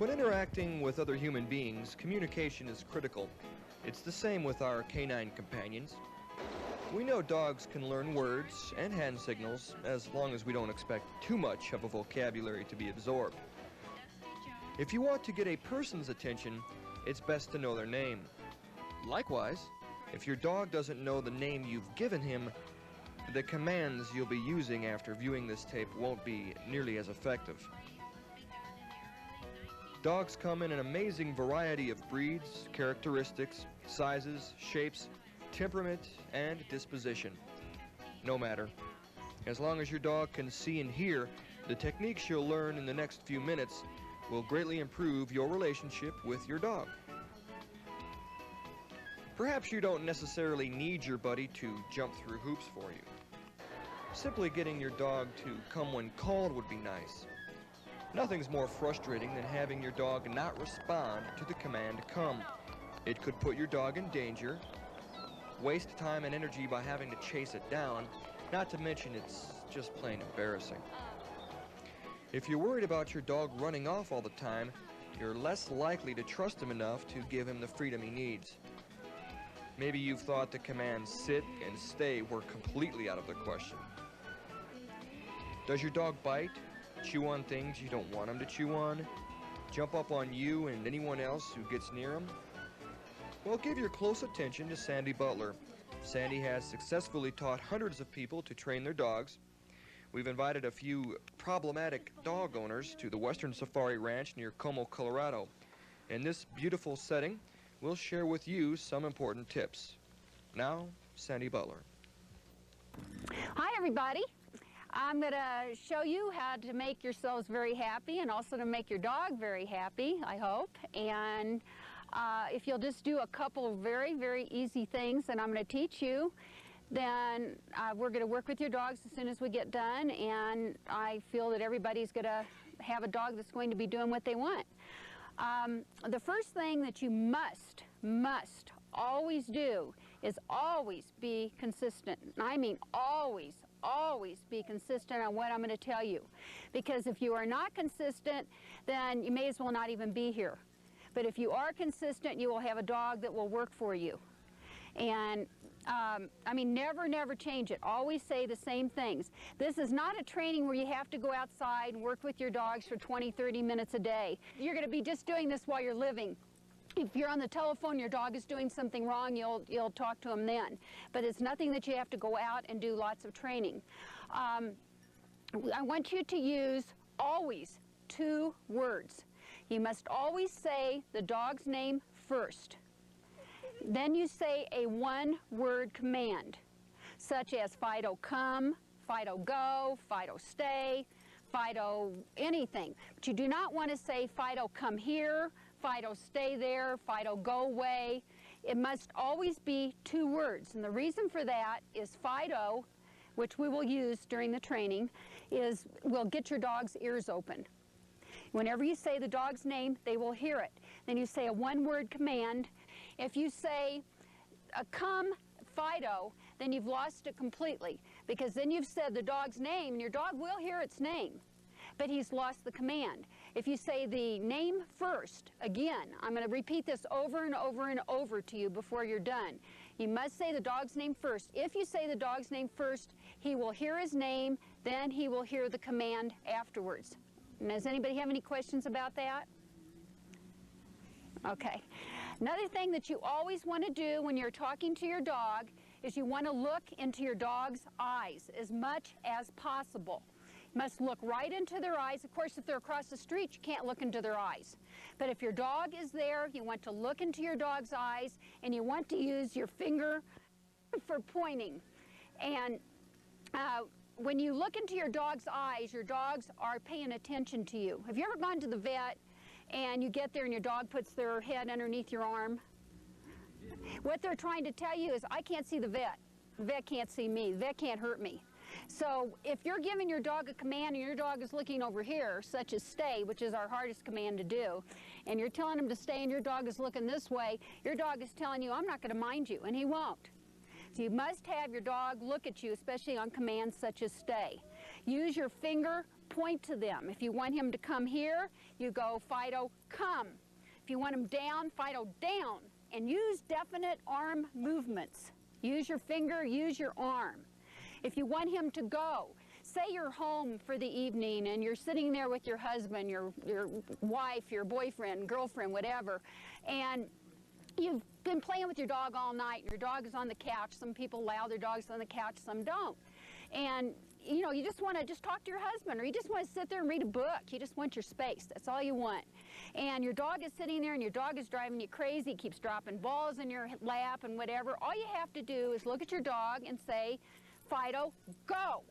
When interacting with other human beings, communication is critical. It's the same with our canine companions. We know dogs can learn words and hand signals as long as we don't expect too much of a vocabulary to be absorbed. If you want to get a person's attention, it's best to know their name. Likewise, if your dog doesn't know the name you've given him, the commands you'll be using after viewing this tape won't be nearly as effective. Dogs come in an amazing variety of breeds, characteristics, sizes, shapes, temperament, and disposition. No matter. As long as your dog can see and hear, the techniques you'll learn in the next few minutes will greatly improve your relationship with your dog. Perhaps you don't necessarily need your buddy to jump through hoops for you. Simply getting your dog to come when called would be nice. Nothing's more frustrating than having your dog not respond to the command come. It could put your dog in danger, waste time and energy by having to chase it down, not to mention it's just plain embarrassing. If you're worried about your dog running off all the time, you're less likely to trust him enough to give him the freedom he needs. Maybe you've thought the commands sit and stay were completely out of the question. Does your dog bite? Chew on things you don't want him to chew on? Jump up on you and anyone else who gets near him? Well, give your close attention to Sandy Butler. Sandy has successfully taught hundreds of people to train their dogs. We've invited a few problematic dog owners to the Western Safari Ranch near Como, Colorado. In this beautiful setting, we'll share with you some important tips. Now, Sandy Butler. Hi, everybody. I'm going to show you how to make yourselves very happy and also to make your dog very happy, I hope. And if you'll just do a couple very, very easy things that I'm going to teach you, then we're going to work with your dogs as soon as we get done. And I feel that everybody's going to have a dog that's going to be doing what they want. The first thing that you must always do is always be consistent. I mean always be consistent on what I'm going to tell you. Because if you are not consistent, then you may as well not even be here. But if you are consistent, you will have a dog that will work for you. And I mean, never change it. Always say the same things. This is not a training where you have to go outside and work with your dogs for 20-30 minutes a day. You're going to be just doing this while you're living. If you're on the telephone, your dog is doing something wrong, you'll talk to him then. But it's nothing that you have to go out and do lots of training. I want you to use always 2 words. You must always say the dog's name first. Then you say a 1-word command, such as Fido come, Fido go, Fido stay, Fido anything. But you do not want to say Fido come here, Fido stay there, Fido go away. It must always be 2 words. And the reason for that is Fido, which we will use during the training, will get your dog's ears open. Whenever you say the dog's name, they will hear it. Then you say a 1-word command. If you say come Fido, then you've lost it completely, because then you've said the dog's name and your dog will hear its name, but he's lost the command. If you say the name first, again, I'm going to repeat this over and over and over to you before you're done. You must say the dog's name first. If you say the dog's name first, he will hear his name, then he will hear the command afterwards. And does anybody have any questions about that? Okay. Another thing that you always want to do when you're talking to your dog is you want to look into your dog's eyes as much as possible. You must look right into their eyes. Of course, if they're across the street, you can't look into their eyes. But if your dog is there, you want to look into your dog's eyes, and you want to use your finger for pointing. And when you look into your dog's eyes, your dogs are paying attention to you. Have you ever gone to the vet and you get there and your dog puts their head underneath your arm? What they're trying to tell you is, I can't see the vet. The vet can't see me. The vet can't hurt me. So if you're giving your dog a command and your dog is looking over here, such as stay, which is our hardest command to do, and you're telling him to stay and your dog is looking this way, your dog is telling you, I'm not going to mind you, and he won't. So you must have your dog look at you, especially on commands such as stay. Use your finger point to them. If you want him to come here, you go, Fido, come. If you want him down, Fido, down. And use definite arm movements. Use your finger, use your arm. If you want him to go, say you're home for the evening and you're sitting there with your husband, your wife, your boyfriend, girlfriend, whatever, and you've been playing with your dog all night and your dog is on the couch. Some people allow their dogs on the couch, some don't. And you know, you just want to just talk to your husband, or you just want to sit there and read a book. You just want your space. That's all you want. And your dog is sitting there and your dog is driving you crazy. He keeps dropping balls in your lap and whatever. All you have to do is look at your dog and say, Fido, go.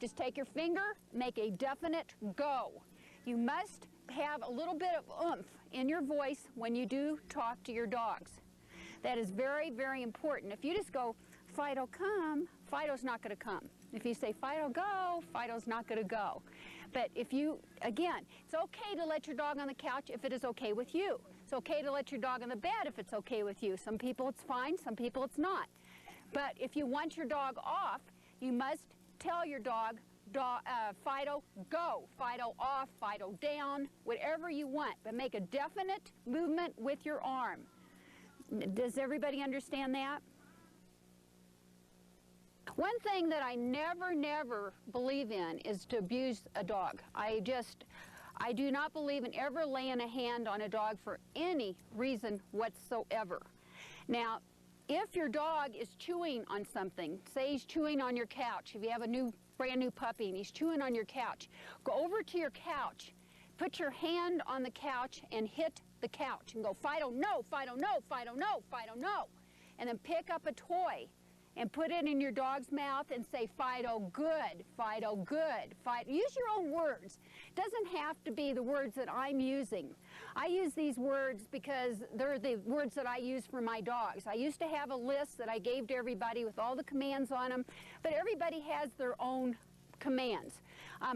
Just take your finger, make a definite go. You must have a little bit of oomph in your voice when you do talk to your dogs. That is very, very important. If you just go, Fido, come, Fido's not going to come. If you say, Fido, go, Fido's not going to go. But if you, again, it's okay to let your dog on the couch if it is okay with you. It's okay to let your dog on the bed if it's okay with you. Some people it's fine, some people it's not. But if you want your dog off, you must tell your dog, Fido, go, Fido off, Fido down, whatever you want. But make a definite movement with your arm. Does everybody understand that? One thing that I never believe in is to abuse a dog. I do not believe in ever laying a hand on a dog for any reason whatsoever. Now, if your dog is chewing on something, say he's chewing on your couch, if you have a brand new puppy and he's chewing on your couch, go over to your couch, put your hand on the couch and hit the couch and go, Fido, no, Fido, no, Fido, no, Fido, no. And then pick up a toy and put it in your dog's mouth and say, Fido, good, Fido, good. Fido. Use your own words. It doesn't have to be the words that I'm using. I use these words because they're the words that I use for my dogs. I used to have a list that I gave to everybody with all the commands on them, but everybody has their own commands.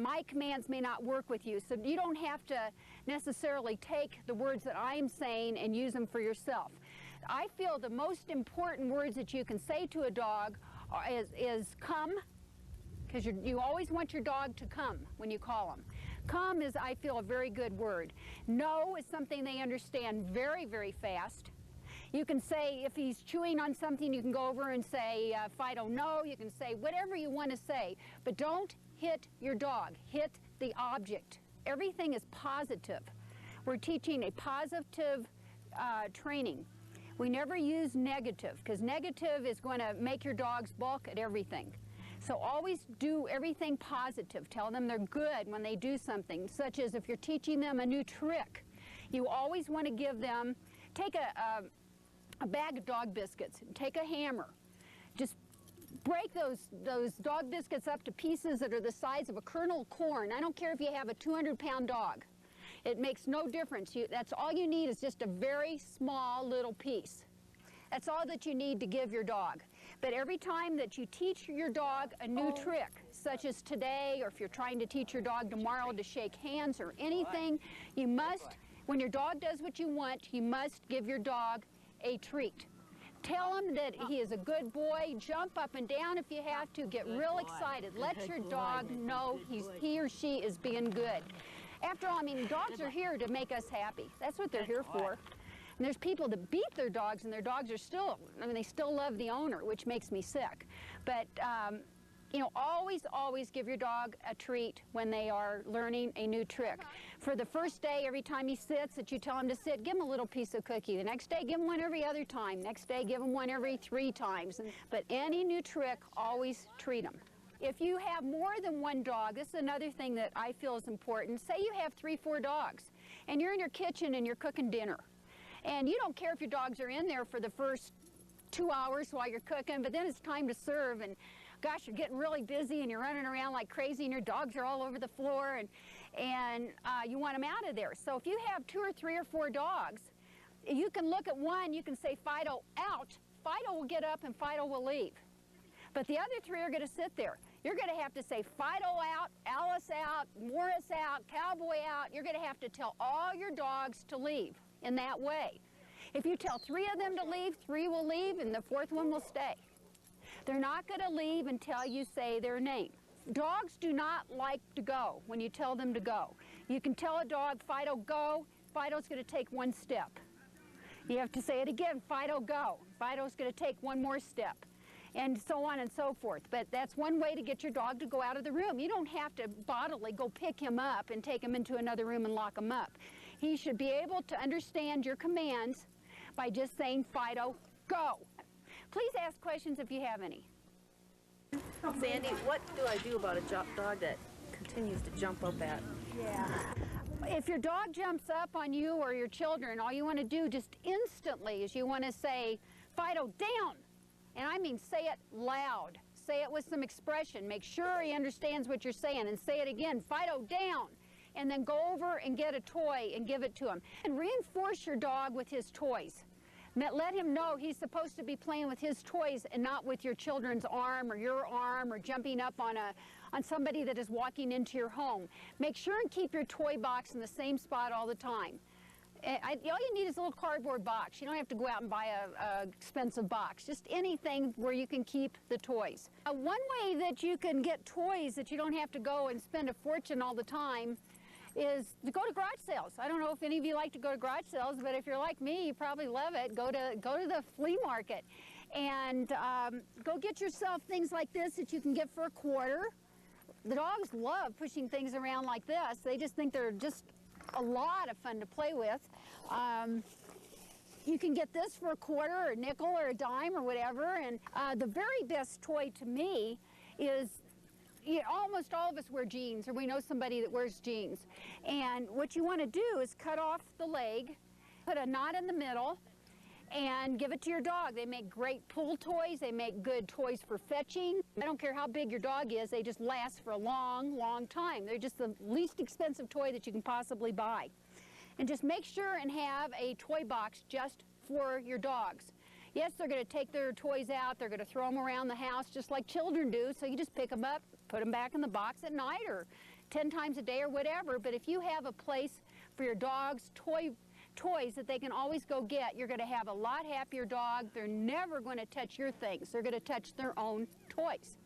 My commands may not work with you, so you don't have to necessarily take the words that I'm saying and use them for yourself. I feel the most important words that you can say to a dog is come, because you always want your dog to come when you call them. Come is, I feel, a very good word. No is something they understand very, very fast. You can say, if he's chewing on something, you can go over and say, Fido, no. You can say whatever you want to say, but don't hit your dog. Hit the object. Everything is positive. We're teaching a positive training. We never use negative, because negative is going to make your dogs balk at everything. So always do everything positive. Tell them they're good when they do something, such as if you're teaching them a new trick. You always want to give them, take a bag of dog biscuits, take a hammer, just break those dog biscuits up to pieces that are the size of a kernel of corn. I don't care if you have a 200-pound dog. It makes no difference. That's all you need is just a very small little piece. That's all that you need to give your dog. But every time that you teach your dog a new trick, such as today, or if you're trying to teach your dog tomorrow to shake hands or anything, you must, when your dog does what you want, you must give your dog a treat. Tell him that he is a good boy. Jump up and down if you have to. Get real excited. Let your dog know he or she is being good. After all, I mean, dogs are here to make us happy. That's what they're here for. And there's people that beat their dogs, and their dogs are still, I mean, they still love the owner, which makes me sick. But, you know, always give your dog a treat when they are learning a new trick. For the first day, every time he sits, that you tell him to sit, give him a little piece of cookie. The next day, give him one every other time. Next day, give him one every 3 times. But any new trick, always treat him. If you have more than one dog, this is another thing that I feel is important. Say you have 3, 4 dogs, and you're in your kitchen and you're cooking dinner. And you don't care if your dogs are in there for the first 2 hours while you're cooking, but then it's time to serve, and gosh, you're getting really busy and you're running around like crazy and your dogs are all over the floor, and you want them out of there. So if you have 2 or 3 or 4 dogs, you can look at one, you can say, Fido, out. Fido will get up and Fido will leave. But the other 3 are going to sit there. You're going to have to say Fido out, Alice out, Morris out, Cowboy out. You're going to have to tell all your dogs to leave in that way. If you tell 3 of them to leave, 3 will leave and the 4th one will stay. They're not going to leave until you say their name. Dogs do not like to go when you tell them to go. You can tell a dog, Fido, go. Fido's going to take one step. You have to say it again, Fido, go. Fido's going to take one more step, and so on and so forth. But that's one way to get your dog to go out of the room. You don't have to bodily go pick him up and take him into another room and lock him up. He should be able to understand your commands by just saying, Fido, go. Please ask questions if you have any. Sandy, what do I do about a dog that continues to jump up at? Yeah. If your dog jumps up on you or your children, all you want to do just instantly is you want to say, Fido, down. And I mean say it loud. Say it with some expression. Make sure he understands what you're saying, and say it again, Fido, down. And then go over and get a toy and give it to him. And reinforce your dog with his toys. Let him know he's supposed to be playing with his toys and not with your children's arm or your arm or jumping up on somebody that is walking into your home. Make sure and keep your toy box in the same spot all the time. All you need is a little cardboard box. You don't have to go out and buy a expensive box. Just anything where you can keep the toys. One way that you can get toys that you don't have to go and spend a fortune all the time is to go to garage sales. I don't know if any of you like to go to garage sales, but if you're like me, you probably love it. Go to the flea market and go get yourself things like this that you can get for $1. The dogs love pushing things around like this. They just think they're just a lot of fun to play with. You can get this for $1 or a nickel or a dime or whatever. And the very best toy to me is, almost all of us wear jeans, or we know somebody that wears jeans. And what you want to do is cut off the leg, put a knot in the middle, and give it to your dog. They make great pull toys. They make good toys for fetching. I don't care how big your dog is, they just last for a long, long time. They're just the least expensive toy that you can possibly buy. And just make sure and have a toy box just for your dogs. Yes, they're going to take their toys out. They're going to throw them around the house just like children do. So you just pick them up, put them back in the box at night or 10 times a day or whatever. But if you have a place for your dog's toys that they can always go get, you're going to have a lot happier dog. They're never going to touch your things. They're going to touch their own toys.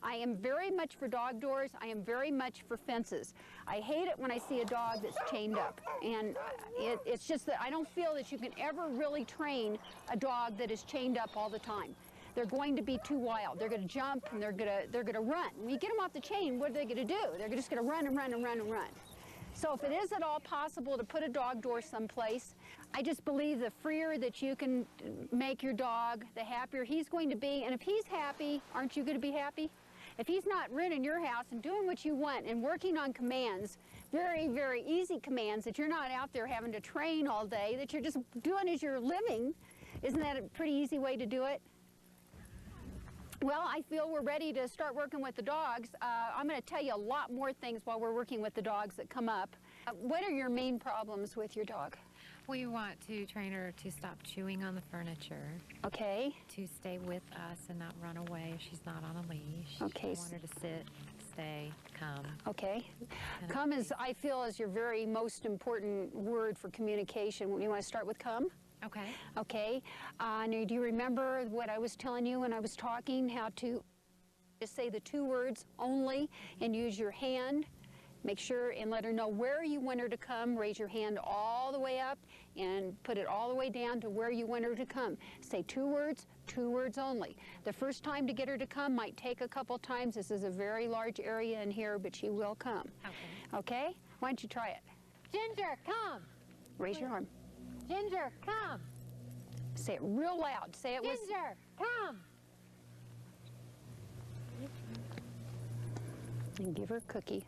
I am very much for dog doors. I am very much for fences. I hate it when I see a dog that's chained up. And it's just that I don't feel that you can ever really train a dog that is chained up all the time. They're going to be too wild. They're going to jump and they're going to run. When you get them off the chain, what are they going to do? They're just going to run and run and run and run. So if it is at all possible to put a dog door someplace, I just believe the freer that you can make your dog, the happier he's going to be. And if he's happy, aren't you going to be happy? If he's not running your house and doing what you want and working on commands, very, very easy commands that you're not out there having to train all day, that you're just doing as you're living, isn't that a pretty easy way to do it? Well, I feel we're ready to start working with the dogs. I'm going to tell you a lot more things while we're working with the dogs that come up. What are your main problems with your dog? We want to train her to stop chewing on the furniture. Okay. To stay with us and not run away if she's not on a leash. Okay. We want her to sit, stay, come. Okay. Come is, I feel, is your very most important word for communication. You want to start with come? Okay. Okay. Now, do you remember what I was telling you when I was talking, how to just say the 2 words only and use your hand? Make sure and let her know where you want her to come. Raise your hand all the way up and put it all the way down to where you want her to come. Say 2 words only. The first time to get her to come might take a couple times. This is a very large area in here, but she will come. Okay. Okay? Why don't you try it? Ginger, come. Raise your arm. Ginger, come. Say it real loud. Say it with... Ginger, come. And give her a cookie.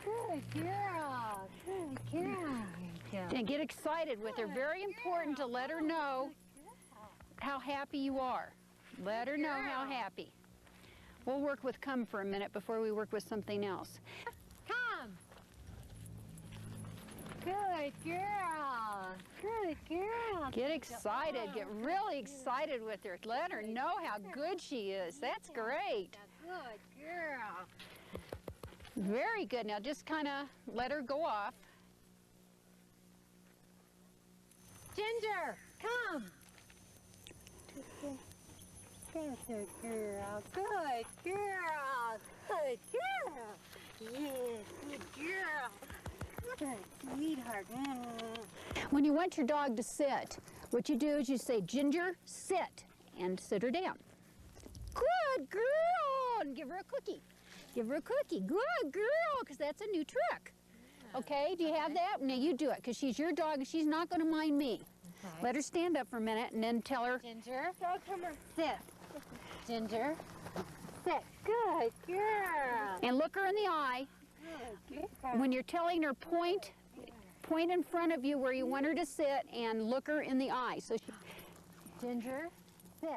Good girl. Good girl. And get excited with her. Very important to let her know how happy you are. Let her know how happy. We'll work with come for a minute before we work with something else. Come. Good girl. Good girl. Get excited. Get really excited with her. Let her know how good she is. That's great. Good girl. Very good. Now just kind of let her go off. Ginger, come. Good girl. Good girl. Good girl. Yeah, good girl. Good sweetheart. When you want your dog to sit, what you do is you say, Ginger, sit, and sit her down. Good girl, and give her a cookie. Give her a cookie. Good girl, because that's a new trick. Okay, do you have that? Now you do it, because she's your dog and she's not going to mind me. Okay. Let her stand up for a minute and then tell her, Ginger, Dog, come here. sit. Ginger, Sit. Good girl. and look her in the eye. Good girl. When you're telling her, point in front of you where you want her to sit and look her in the eye. So she, Ginger, sit.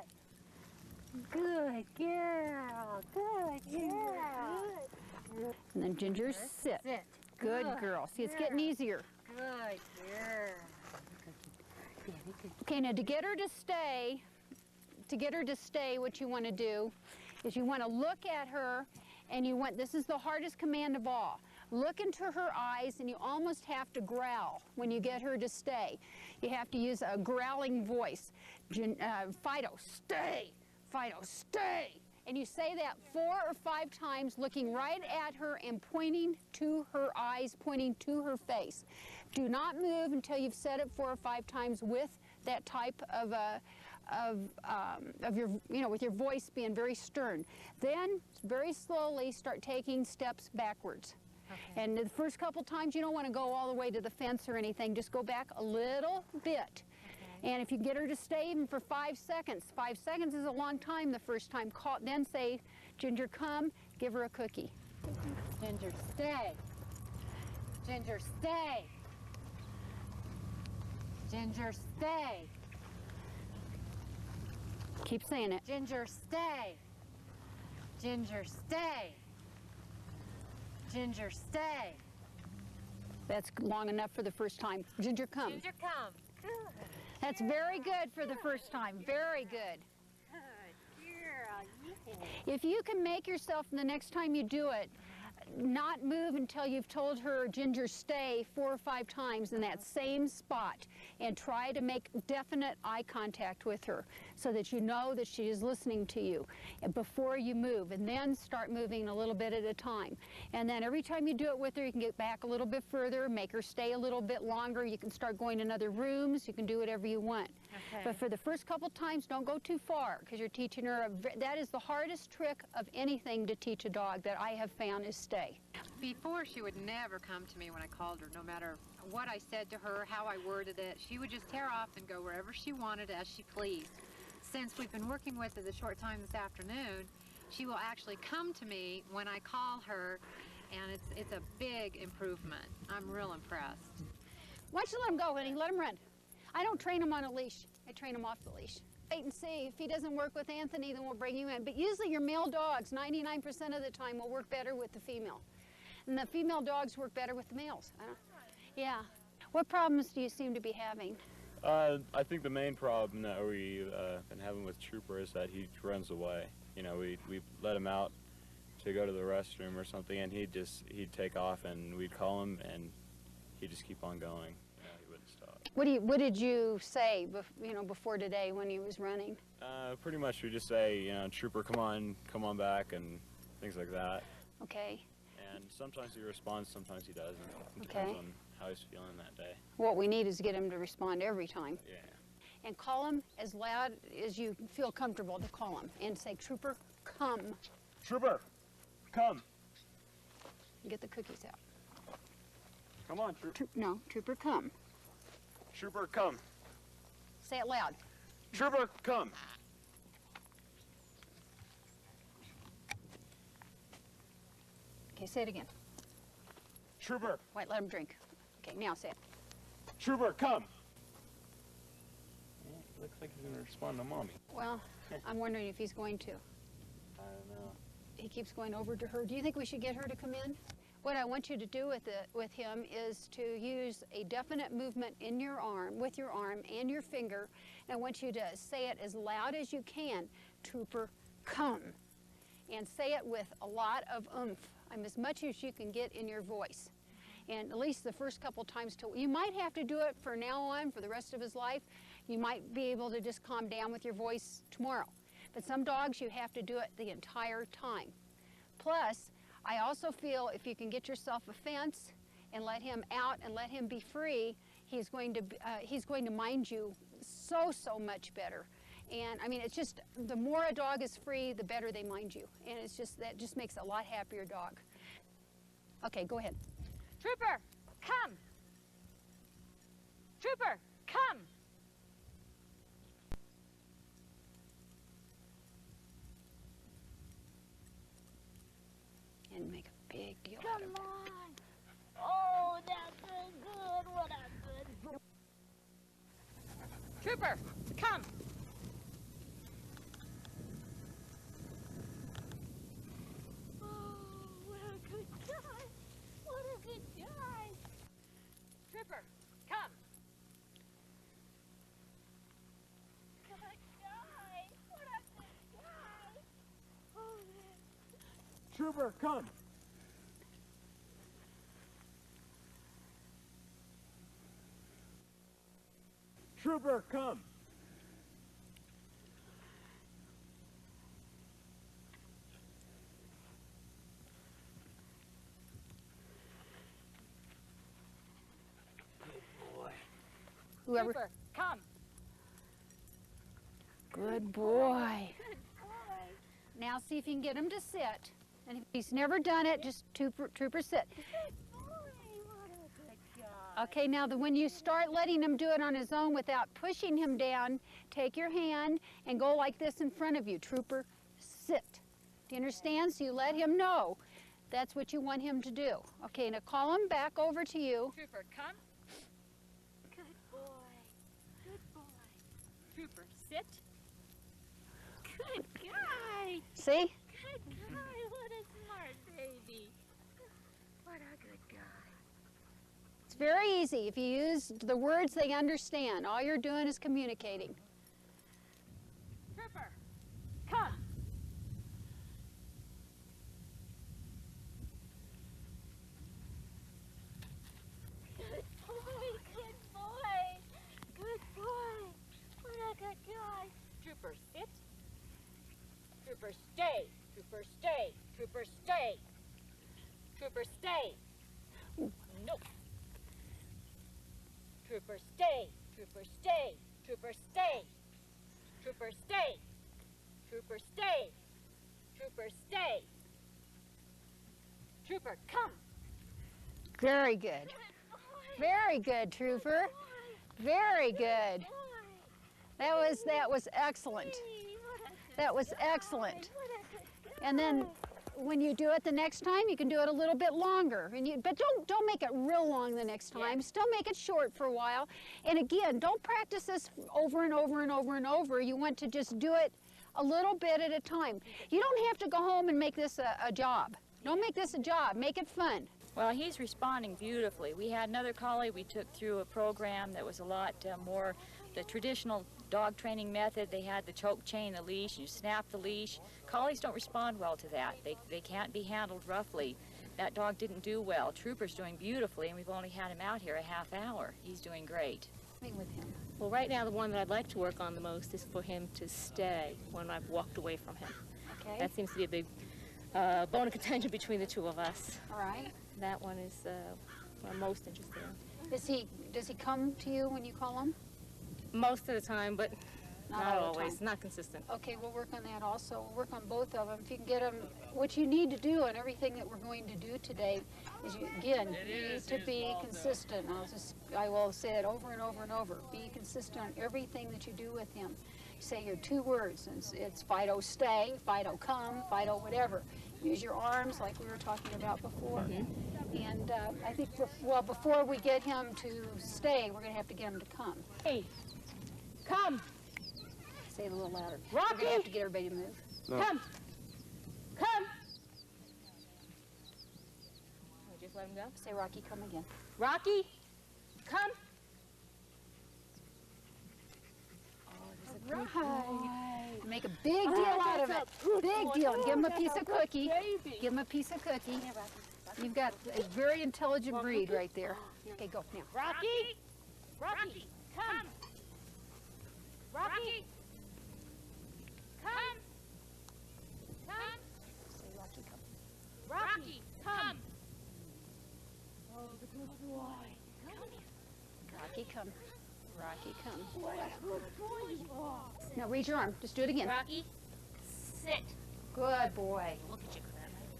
Good girl. Good girl. and then Ginger, sit. Sit. Good girl. See, it's getting easier. Good girl. Okay, now to get her to stay, what you want to do is you want to look at her and you want, this is the hardest command of all. Look into her eyes and you almost have to growl when you get her to stay. You have to use a growling voice. Fido, stay. Fido, stay. And you say that 4 or 5 times, looking right at her and pointing to her eyes, pointing to her face. Do not move until you've said it 4 or 5 times with that type of your, with your voice being very stern. Then very slowly start taking steps backwards. Okay. And the first couple times you don't want to go all the way to the fence or anything. Just go back a little bit. And if you get her to stay even for 5 seconds, 5 seconds is a long time the first time. Call, then say, Ginger, come, give her a cookie. Ginger, stay. Ginger, stay. Ginger, stay. Keep saying it. Ginger, stay. Ginger, stay. Ginger, stay. That's long enough for the first time. Ginger, come. Ginger, come. That's very good for the first time. Very good. Good girl, yeah. If you can make yourself, the next time you do it, not move until you've told her, Ginger, stay 4 or 5 times in that same spot, and try to make definite eye contact with her so that you know that she is listening to you before you move, and then start moving a little bit at a time. And then every time you do it with her, you can get back a little bit further, make her stay a little bit longer. You can start going in other rooms. You can do whatever you want. Okay. But for the first couple times, don't go too far, because you're teaching her, that is the hardest trick of anything to teach a dog that I have found is stay. before she would never come to me when I called her, no matter what I said to her, how I worded it. She would just tear off and go wherever she wanted as she pleased. Since we've been working with her the short time this afternoon, she will actually come to me when I call her, and it's a big improvement. I'm real impressed. Why don't you let him go, honey? Let him run. I don't train him on a leash. I train him off the leash. Wait and see. If he doesn't work with Anthony, then we'll bring you in. But usually your male dogs, 99% of the time, will work better with the female. And the female dogs work better with the males. Yeah. What problems do you seem to be having? I think the main problem that we've been having with Trooper is that he runs away. You know, we let him out to go to the restroom or something, and he'd take off, and we'd call him, and he'd just keep on going. You know, he wouldn't stop. What did you say, before today when he was running? Pretty much we just say, you know, Trooper, come on back, and things like that. Okay. And sometimes he responds, sometimes he doesn't. It Okay. depends on how he's feeling that day. What we need is to get him to respond every time. Yeah. And call him as loud as you feel comfortable to call him. And say, Trooper, come. Trooper, come. And get the cookies out. Come on, Trooper. No, Trooper, come. Trooper, come. Say it loud. Trooper, come. Okay, say it again. Trooper, Wait, let him drink. Okay, now say it. Trooper, come. Looks like he's gonna respond to mommy. Well, I'm wondering if he's going to. I don't know. He keeps going over to her. Do you think we should get her to come in? What I want you to do with him is to use a definite movement in your arm, with your arm and your finger. And I want you to say it as loud as you can, Trooper, come. And say it with a lot of oomph, as much as you can get in your voice. And at least the first couple times, you might have to do it from now on for the rest of his life. You might be able to just calm down with your voice tomorrow. But some dogs, you have to do it the entire time. Plus, I also feel if you can get yourself a fence and let him out and let him be free, he's going to mind you so much better. And I mean, it's just, the more a dog is free, the better they mind you. And it's just, that just makes a lot happier dog. Okay, go ahead. Trooper, come. Trooper, come. And make a big deal out of it. Come on. Oh, that's so good. What a good. Trooper, come. Oh, what a good guy. What a good guy. Trooper, come. Good guy. What a good guy. Oh, man. Trooper, come. Trooper, come. Whoever. Trooper, come. Good boy. Now see if you can get him to sit. And if he's never done it, just Trooper sit. Okay, now when you start letting him do it on his own without pushing him down, take your hand and go like this in front of you. Trooper, sit. Do you understand? So you let him know that's what you want him to do. Okay, now call him back over to you. Trooper, come. Good boy. Good boy. Trooper, sit. Good guy. See? Good guy. What a smart baby. What a good guy. It's very easy. If you use the words they understand, all you're doing is communicating. Trooper, come. Good boy, good boy. Good boy. What a good guy. Trooper, sit. Trooper, stay. Trooper, stay. Trooper, stay. Trooper, stay. No. Trooper, stay. Trooper, stay. Trooper, stay. Trooper, stay. Trooper, stay. Trooper, stay. Trooper, come. Very good. Very good, Trooper. Very good. That was excellent. That was excellent. And then when you do it the next time, you can do it a little bit longer. But don't make it real long the next time. Still make it short for a while. And again, don't practice this over and over and over and over. You want to just do it a little bit at a time. You don't have to go home and make this a job. Don't make this a job. Make it fun. Well, he's responding beautifully. We had another collie we took through a program that was a lot more the traditional dog training method. They had the choke chain, the leash, you snap the leash. Collies don't respond well to that. They can't be handled roughly. That dog didn't do well. Trooper's doing beautifully, and we've only had him out here a half hour. He's doing great. With him. Well, right now the one that I'd like to work on the most is for him to stay when I've walked away from him. Okay. That seems to be a big bone of contention between the two of us. All right. That one is what I'm most interested in. Does he come to you when you call him? Most of the time, but not all the always. time. Not consistent. Okay, we'll work on that also. We'll work on both of them. If you can get them, what you need to do and everything that we're going to do today is, you need to be consistent. I will say it over and over and over. Be consistent on everything that you do with him. Say your 2 words. It's Fido stay, Fido come, Fido whatever. Use your arms like we were talking about before. Mm-hmm. And I think, before we get him to stay, we're going to have to get him to come. Hey, come. Say it a little louder. Rocky! We're going to have to get everybody to move. No. Come. Come. Just let him go. Say, Rocky, come again. Rocky, come. Right. Make a big deal out of it. Big deal. Give him a piece of cookie. Give him a piece of cookie. You've got a very intelligent breed right there. Okay, go now. Rocky, Rocky, come. Rocky, come. Come. Say, Rocky, come. Rocky, come. Oh, the good boy. Come here. Rocky, come. Rocky, come. What a good boy you are. Now raise your arm. Just do it again. Rocky, sit. Good boy. Look at you.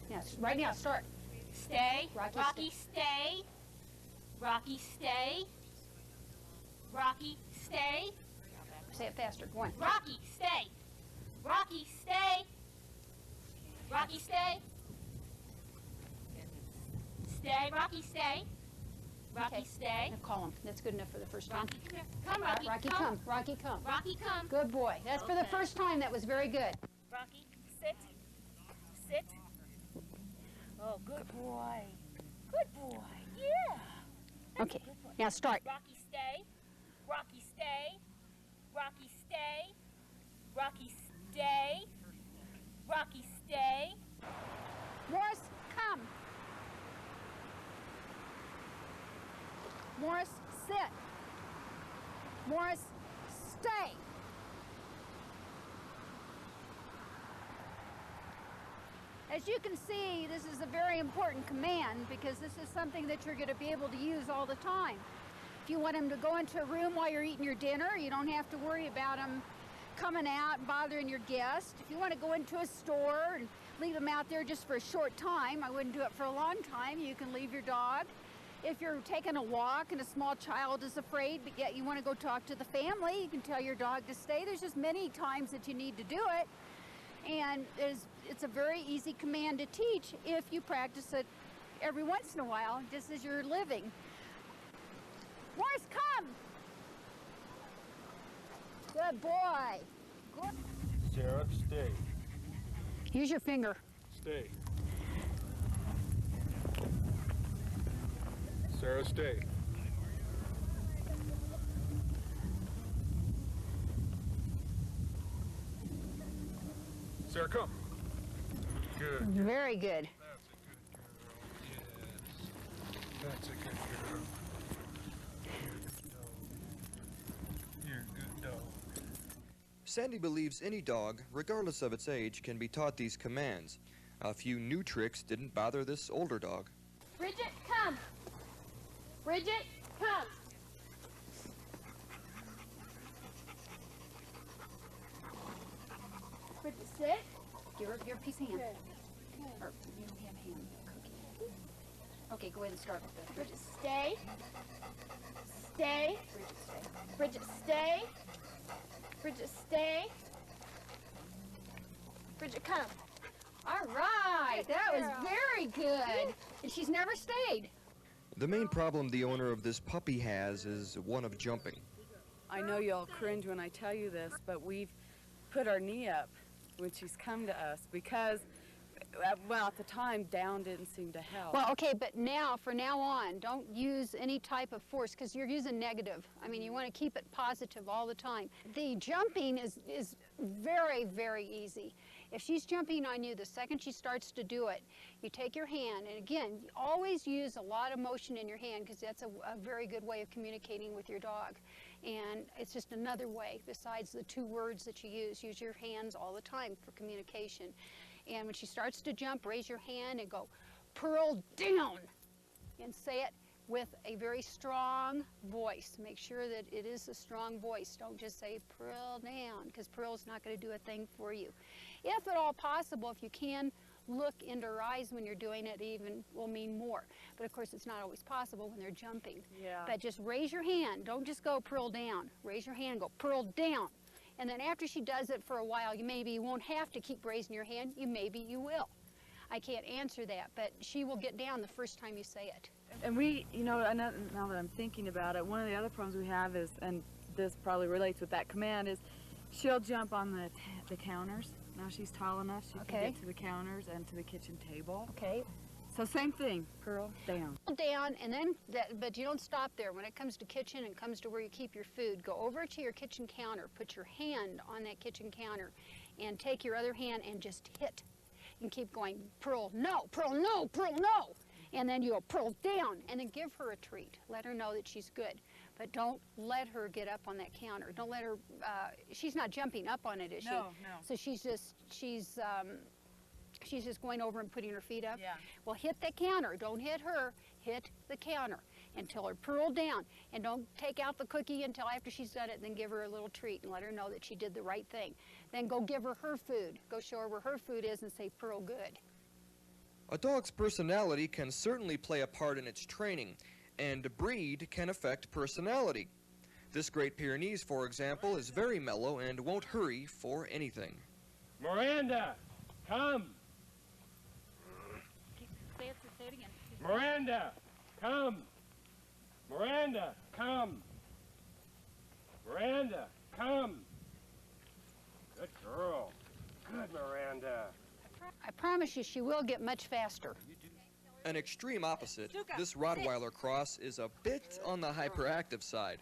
Yes, right now, start. Stay. Rocky, Rocky, stay. Rocky, stay. Rocky, stay. Say it faster. Go on. Rocky, stay. Rocky, stay. Rocky, stay. Stay. Rocky, stay. Rocky, Okay. stay. Now call him. That's good enough for the first time. Rocky, come here. Come, Rocky. Rocky, come. Rocky, come. Rocky, come. Good boy. That's for the Okay. first time. That was very good. Rocky, sit. Sit. Oh, good boy. Good boy. Yeah. Okay. Now start. Rocky, stay. Rocky, stay. Rocky, stay. Rocky, stay. Rocky, stay. Morris, come. Morris, sit. Morris, stay. As you can see, this is a very important command because this is something that you're going to be able to use all the time. If you want him to go into a room while you're eating your dinner, you don't have to worry about him coming out and bothering your guest. If you want to go into a store and leave him out there just for a short time, I wouldn't do it for a long time, you can leave your dog. If you're taking a walk and a small child is afraid, but yet you want to go talk to the family, you can tell your dog to stay. There's just many times that you need to do it. And it's a very easy command to teach if you practice it every once in a while, just as you're living. Morris, come! Good boy. Good. Sarah, stay. Use your finger. Stay. Sarah, stay. Sarah, come. Good. Very good. That's a good girl. Yes. That's a good dog. You're a good dog. Sandy believes any dog, regardless of its age, can be taught these commands. A few new tricks didn't bother this older dog. Bridget, come. Bridget, come. Bridget, sit. Give her a piece of ham. Or you don't have ham, cookie. Okay, go ahead and start with the Bridget, stay. Stay. Bridget, stay. Bridget, stay. Bridget, stay. Bridget, come. All right, that was very good. And she's never stayed. The main problem the owner of this puppy has is one of jumping. I know you'll cringe when I tell you this, but we've put our knee up when she's come to us because, well, at the time, down didn't seem to help. Well, okay, but now, for now on, don't use any type of force because you're using negative. I mean, you want to keep it positive all the time. The jumping is very, very easy. If she's jumping on you, the second she starts to do it, you take your hand, and again, always use a lot of motion in your hand because that's a very good way of communicating with your dog. And it's just another way besides the two words that you use. Use your hands all the time for communication. And when she starts to jump, raise your hand and go, "Pearl down," and say it with a very strong voice. Make sure that it is a strong voice. Don't just say "Pearl down," because Pearl's not going to do a thing for you. If at all possible, if you can look into her eyes when you're doing it, even will mean more. But of course, it's not always possible when they're jumping. Yeah. But just raise your hand. Don't just go "Pearl down." Raise your hand, go "Pearl down." And then after she does it for a while, you won't have to keep raising your hand. Maybe you will. I can't answer that, but she will get down the first time you say it. And we, you know, now that I'm thinking about it, one of the other problems we have is, and this probably relates with that command, is she'll jump on the counters. Now she's tall enough, she Okay. can get to the counters and to the kitchen table. Okay. So same thing, Pearl, down. Down, and then but you don't stop there. When it comes to kitchen and comes to where you keep your food, go over to your kitchen counter, put your hand on that kitchen counter, and take your other hand and just hit. And keep going, "Pearl, no, Pearl, no, Pearl, no." And then you go, "Pearl, down," and then give her a treat. Let her know that she's good. But don't let her get up on that counter. Don't let her, she's not jumping up on it, is she? No, no. So she's she's just going over and putting her feet up. Yeah. Well, hit the counter. Don't hit her. Hit the counter until her pearl down. And don't take out the cookie until after she's done it. Then give her a little treat and let her know that she did the right thing. Then go give her her food. Go show her where her food is and say, pearl good. A dog's personality can certainly play a part in its training, and breed can affect personality. This Great Pyrenees, for example, is very mellow and won't hurry for anything. Miranda, come! Say it again. Miranda, come! Miranda, come! Miranda, come! Good girl. Good, Miranda. I promise you she will get much faster. An extreme opposite, this Rottweiler cross is a bit on the hyperactive side.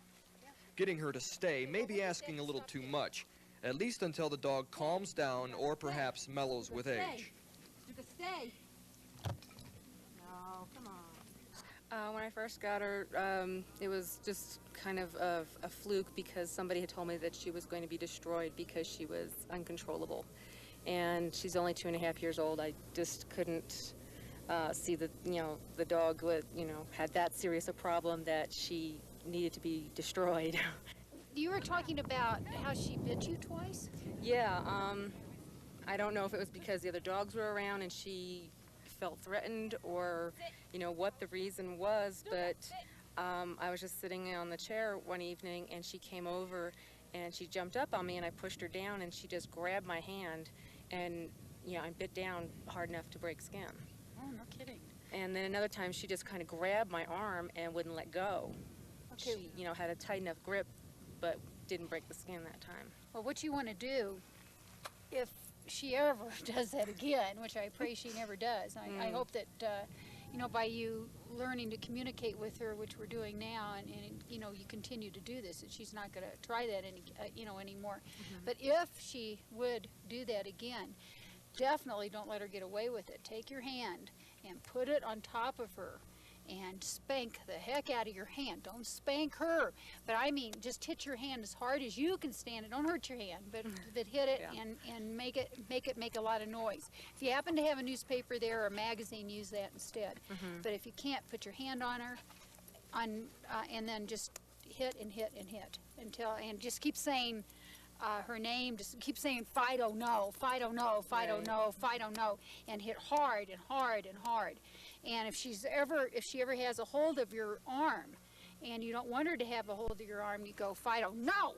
Getting her to stay may be asking a little too much, at least until the dog calms down or perhaps mellows with age. Stay. No, come on. When I first got her, it was just kind of a fluke because somebody had told me that she was going to be destroyed because she was uncontrollable. And she's only 2.5 years old. I just couldn't see that, the dog would, had that serious a problem that she needed to be destroyed. You were talking about how she bit you twice? Yeah, I don't know if it was because the other dogs were around and she felt threatened or, what the reason was, but I was just sitting on the chair one evening and she came over and she jumped up on me and I pushed her down and she just grabbed my hand and, I bit down hard enough to break skin. Oh, no kidding. And then another time she just kind of grabbed my arm and wouldn't let go. Okay. She, had a tight enough grip, but didn't break the skin that time. Well, what you want to do, if she ever does that again, which I pray she never does, I hope that, by you learning to communicate with her, which we're doing now, and you continue to do this, that she's not going to try that anymore. But if she would do that again, definitely don't let her get away with it. Take your hand and put it on top of her and spank the heck out of your hand. Don't spank her, but I mean just hit your hand as hard as you can stand it. Don't hurt your hand, but hit it and make it make a lot of noise. If you happen to have a newspaper there or a magazine, use that instead. But if you can't, put your hand on her, and then just hit and hit and hit and just keep saying her name. Just keep saying Fido no, Fido no, Fido no, Fido no, and hit hard and hard and hard. And if she ever has a hold of your arm, and you don't want her to have a hold of your arm, you go Fido no,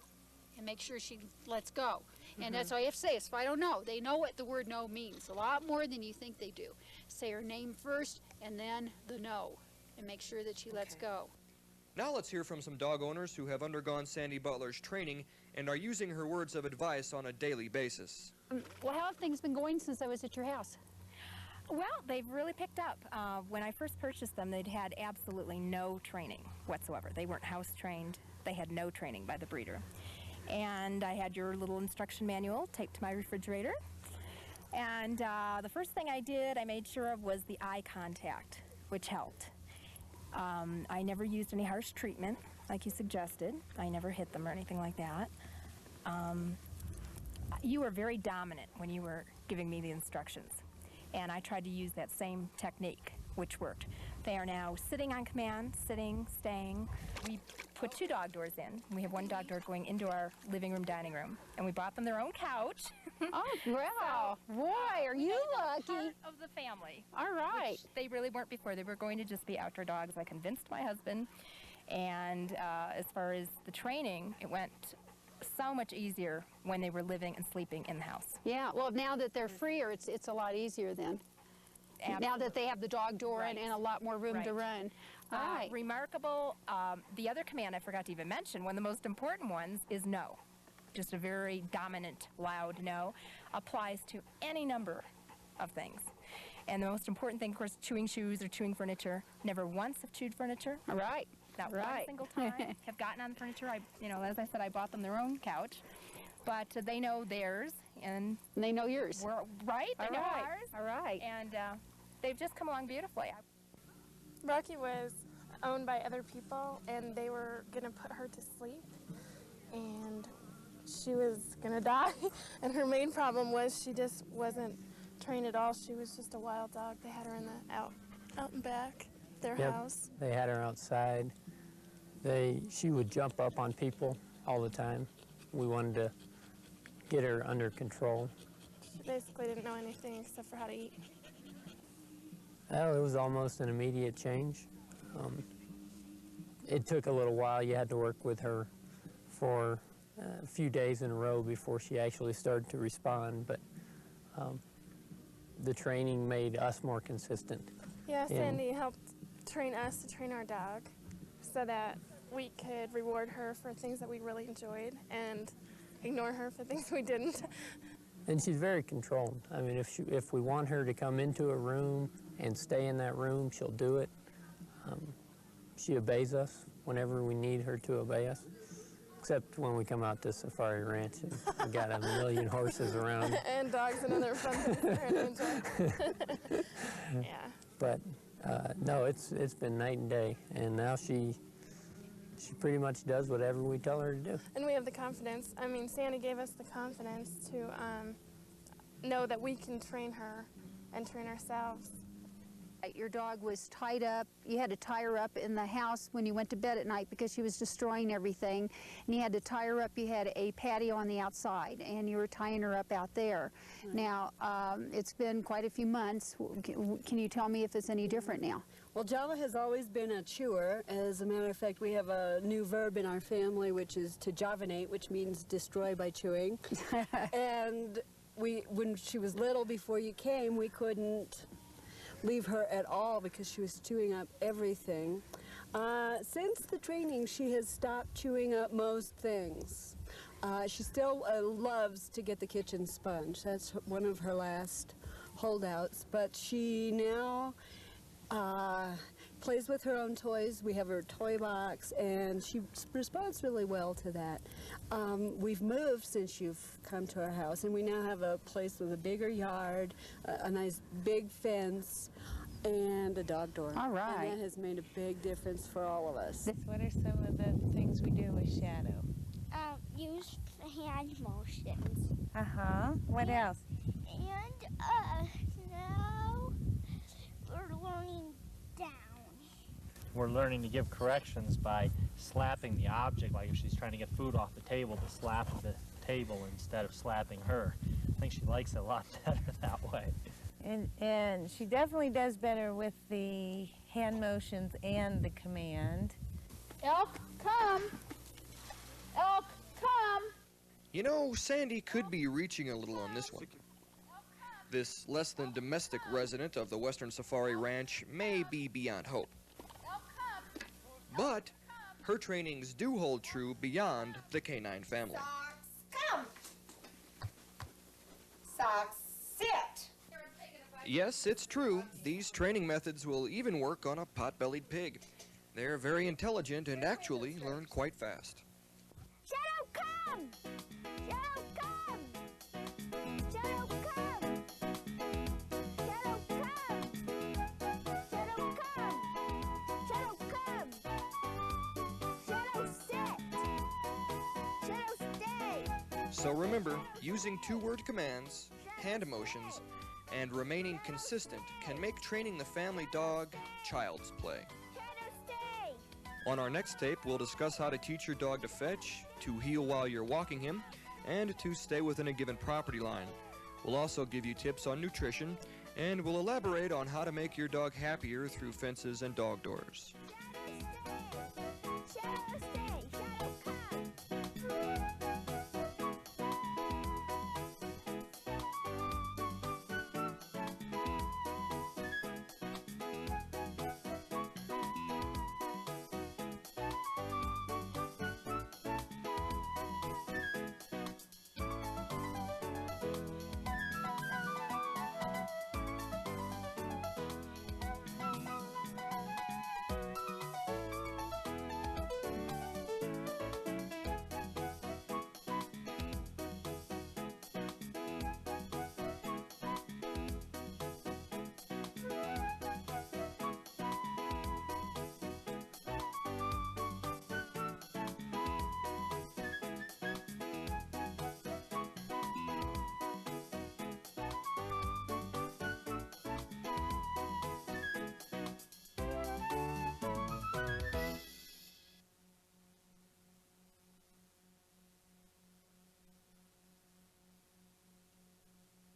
and make sure she lets go. And that's all you have to say is Fido no. They know what the word no means a lot more than you think they do. Say her name first, and then the no, and make sure that she lets go. Now let's hear from some dog owners who have undergone Sandy Butler's training and are using her words of advice on a daily basis. Well, how have things been going since I was at your house? Well, they've really picked up. When I first purchased them, they'd had absolutely no training whatsoever. They weren't house trained. They had no training by the breeder. And I had your little instruction manual taped to my refrigerator. And the first thing I did, I made sure of, was the eye contact, which helped. I never used any harsh treatment, like you suggested. I never hit them or anything like that. You were very dominant when you were giving me the instructions. And I tried to use that same technique, which worked. They are now sitting on command, sitting, staying. We put 2 dog doors in. We have one dog door going into our living room, dining room. And we bought them their own couch. Oh, wow. Boy, are you lucky. Part of the family. All right. Which they really weren't before. They were going to just be outdoor dogs. I convinced my husband. And as far as the training, it went so much easier when they were living and sleeping in the house. Yeah, well, now that they're freer, it's a lot easier then. Absolutely. Now that they have the dog door and a lot more room to run. Right. Remarkable. The other command I forgot to even mention, one of the most important ones, is no. Just a very dominant, loud no. Applies to any number of things. And the most important thing, of course, chewing shoes or chewing furniture. Never once have chewed furniture. All right. Not one single time have gotten on the furniture. As I said, I bought them their own couch. But they know theirs. And they know yours. Right? They know ours. All right. And they've just come along beautifully. Rocky was owned by other people, and they were going to put her to sleep. And she was going to die. And her main problem was she just wasn't trained at all. She was just a wild dog. They had her in the out and back, their house. They had her outside. She would jump up on people all the time. We wanted to get her under control. She basically didn't know anything except for how to eat. Well, it was almost an immediate change. It took a little while. You had to work with her for a few days in a row before she actually started to respond, but the training made us more consistent. Yeah, Sandy helped train us to train our dog so that we could reward her for things that we really enjoyed and ignore her for things we didn't. And she's very controlled. I mean, if we want her to come into a room and stay in that room, she'll do it. She obeys us whenever we need her to obey us, except when we come out to Safari Ranch and we got a million horses around. And dogs and other fun things for her to enjoy. Yeah. But no, it's been night and day, and now she pretty much does whatever we tell her to do. And we have the confidence. I mean, Sandy gave us the confidence to know that we can train her and train ourselves. Your dog was tied up. You had to tie her up in the house when you went to bed at night because she was destroying everything. And you had to tie her up. You had a patio on the outside, and you were tying her up out there. Right. Now, it's been quite a few months. Can you tell me if it's any different now? Well, Java has always been a chewer. As a matter of fact, we have a new verb in our family, which is to javanate, which means destroy by chewing. And when she was little, before you came, we couldn't leave her at all because she was chewing up everything. Since the training, she has stopped chewing up most things. She still loves to get the kitchen sponge. That's one of her last holdouts. But she now plays with her own toys. We have her toy box, and she responds really well to that. We've moved since you've come to our house, and we now have a place with a bigger yard, a nice big fence, and a dog door. All right. And that has made a big difference for all of us. What are some of the things we do with Shadow? Use hand motions. What else? And now we're learning down. We're learning to give corrections by slapping the object, like if she's trying to get food off the table, to slap the table instead of slapping her. I think she likes it a lot better that way. And she definitely does better with the hand motions and the command. Elk, come! Elk, come! You know, Sandy could be reaching a little on this one. This less than domestic resident of the Western Safari Ranch may be beyond hope. But her trainings do hold true beyond the canine family. Come! Socks, sit! Yes, it's true. These training methods will even work on a pot-bellied pig. They're very intelligent and actually learn quite fast. Shadow, come! Shadow, come! Shadow, come! Shadow, come! Shadow, come! Shadow, come! Shadow, sit! Shadow, stay! So remember, using two-word commands, hand motions, and remaining consistent can make training the family dog child's play. On our next tape, we'll discuss how to teach your dog to fetch, to heel while you're walking him, and to stay within a given property line. We'll also give you tips on nutrition, and we'll elaborate on how to make your dog happier through fences and dog doors. Shadow, stay!